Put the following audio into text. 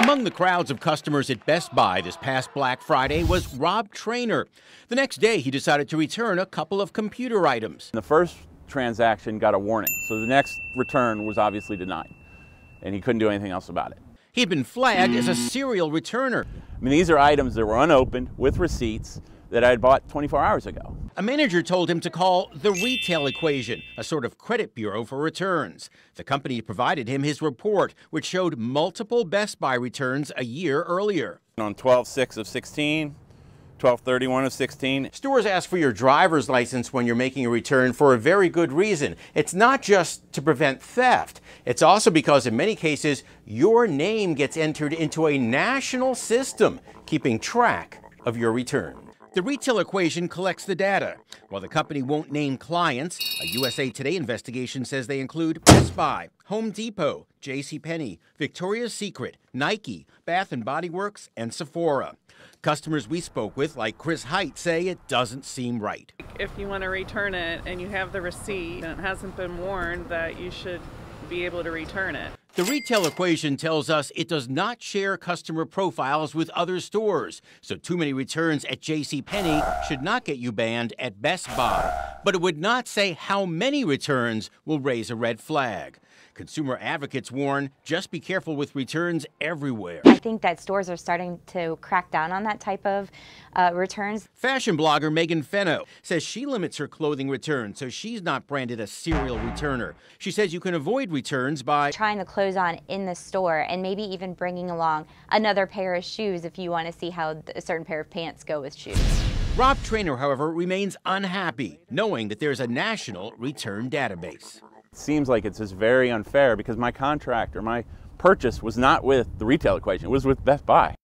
Among the crowds of customers at Best Buy this past Black Friday was Rob Trainer. The next day, he decided to return a couple of computer items. The first transaction got a warning, so the next return was obviously denied, and he couldn't do anything else about it. He'd been flagged as a serial returner. I mean, these are items that were unopened with receipts that I had bought 24 hours ago. A manager told him to call the Retail Equation, a sort of credit bureau for returns. The company provided him his report, which showed multiple Best Buy returns a year earlier. On 12/6 of 16, 12/31 of 16. Stores ask for your driver's license when you're making a return for a very good reason. It's not just to prevent theft. It's also because in many cases, your name gets entered into a national system, keeping track of your return. The Retail Equation collects the data. While the company won't name clients, a USA Today investigation says they include Best Buy, Home Depot, JCPenney, Victoria's Secret, Nike, Bath & Body Works, and Sephora. Customers we spoke with, like Chris Height, say it doesn't seem right. If you want to return it and you have the receipt and it hasn't been warned, that you should be able to return it. The Retail Equation tells us it does not share customer profiles with other stores, so too many returns at JCPenney should not get you banned at Best Buy. But it would not say how many returns will raise a red flag. Consumer advocates warn, just be careful with returns everywhere. I think that stores are starting to crack down on that type of returns. Fashion blogger Megan Fenno says she limits her clothing returns, so she's not branded a serial returner. She says you can avoid returns by trying the clothes on in the store and maybe even bringing along another pair of shoes if you want to see how a certain pair of pants go with shoes. Rob Trainer, however, remains unhappy, knowing that there's a national return database. It seems like it's just very unfair because my contract or my purchase was not with the Retail Equation, it was with Best Buy.